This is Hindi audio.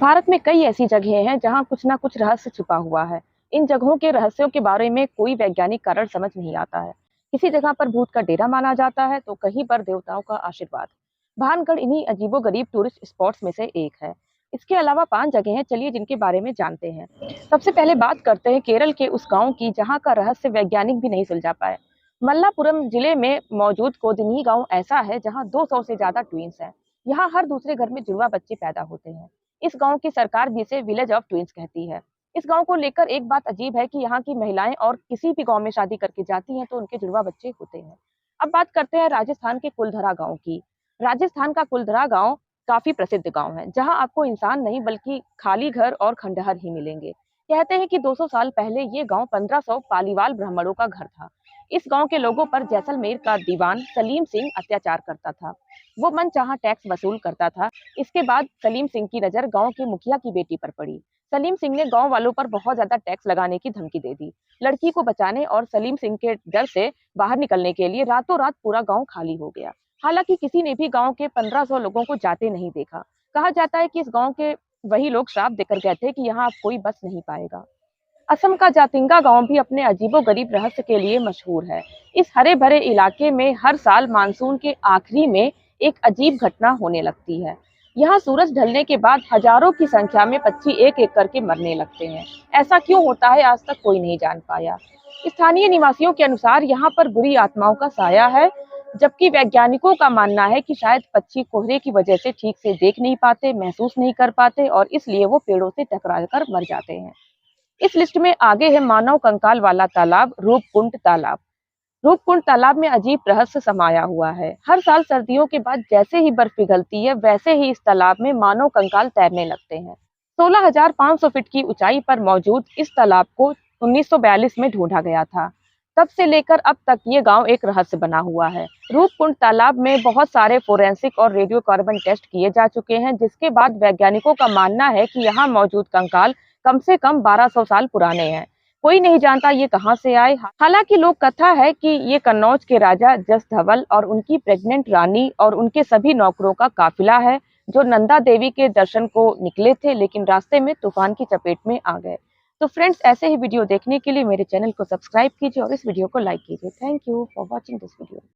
भारत में कई ऐसी जगहें हैं जहां कुछ ना कुछ रहस्य छुपा हुआ है। इन जगहों के रहस्यों के बारे में कोई वैज्ञानिक कारण समझ नहीं आता है। किसी जगह पर भूत का डेरा माना जाता है तो कहीं पर देवताओं का आशीर्वाद। भानगढ़ इन्हीं अजीबोगरीब टूरिस्ट स्पॉट्स में से एक है। इसके अलावा 5 जगह हैं, चलिए जिनके बारे में जानते हैं। सबसे पहले बात करते हैं केरल के उस गाँव की जहाँ का रहस्य वैज्ञानिक भी नहीं सुलझा पाए। मल्लापुरम जिले में मौजूद कोदिनी गाँव ऐसा है जहाँ 200 से ज्यादा ट्विंस हैं। यहाँ हर दूसरे घर में जुड़वा बच्चे पैदा होते हैं। इस गांव की सरकार भी इसे विलेज ऑफ ट्विंस कहती है। इस गांव को लेकर एक बात अजीब है कि यहाँ की महिलाएं और किसी भी गांव में शादी करके जाती हैं तो उनके जुड़वा बच्चे होते हैं। अब बात करते हैं राजस्थान के कुलधरा गांव की। राजस्थान का कुलधरा गांव काफी प्रसिद्ध गांव है जहां आपको इंसान नहीं बल्कि खाली घर और खंडहर ही मिलेंगे। कहते हैं कि 200 साल पहले ये गांव 1500 पालीवाल ब्राह्मणों का घर था। इस गांव के लोगों पर जैसलमेर का दीवान सलीम सिंह अत्याचार करता था। वो मनचाहा टैक्स वसूल करता था। इसके बाद सलीम सिंह की नजर गांव के मुखिया की बेटी पर पड़ी। सलीम सिंह ने गांव वालों पर बहुत ज्यादा टैक्स लगाने की धमकी दे दी। लड़की को बचाने और सलीम सिंह के डर से बाहर निकलने के लिए रातों रात पूरा गांव खाली हो गया। हालांकि किसी ने भी गांव के 1500 लोगों को जाते नहीं देखा। कहा जाता है कि इस गांव के वही लोग श्राप देकर गए थे कि यहाँ अब कोई बस नहीं पाएगा। असम का जातिंगा गांव भी अपने अजीबोगरीब रहस्य के लिए मशहूर है। इस हरे भरे इलाके में हर साल मानसून के आखिरी में एक अजीब घटना होने लगती है। यहाँ सूरज ढलने के बाद हजारों की संख्या में पक्षी एक एक करके मरने लगते हैं। ऐसा क्यों होता है आज तक कोई नहीं जान पाया। स्थानीय निवासियों के अनुसार यहाँ पर बुरी आत्माओं का साया है, जबकि वैज्ञानिकों का मानना है कि शायद पक्षी कोहरे की वजह से ठीक से देख नहीं पाते, महसूस नहीं कर पाते और इसलिए वो पेड़ों से टकरा कर मर जाते हैं। इस लिस्ट में आगे है मानव कंकाल वाला तालाब रूपकुंड तालाब। रूपकुंड तालाब में अजीब रहस्य समाया हुआ है। हर साल सर्दियों के बाद जैसे ही बर्फ पिघलती है वैसे ही इस तालाब में मानव कंकाल तैरने लगते हैं। 16,500 फीट की ऊंचाई पर मौजूद इस तालाब को 1942 में ढूंढा गया था। तब से लेकर अब तक ये गांव एक रहस्य बना हुआ है। रूपकुंड तालाब में बहुत सारे फोरेंसिक और रेडियो कार्बन टेस्ट किए जा चुके हैं, जिसके बाद वैज्ञानिकों का मानना है कि यहाँ मौजूद कंकाल कम से कम 1200 साल पुराने हैं। कोई नहीं जानता ये कहां से आए। हालांकि लोक कथा है कि ये कन्नौज के राजा जस धवल और उनकी प्रेग्नेंट रानी और उनके सभी नौकरों का काफिला है, जो नंदा देवी के दर्शन को निकले थे लेकिन रास्ते में तूफान की चपेट में आ गए। तो फ्रेंड्स, ऐसे ही वीडियो देखने के लिए मेरे चैनल को सब्सक्राइब कीजिए और इस वीडियो को लाइक कीजिए। Thank you for watching this video.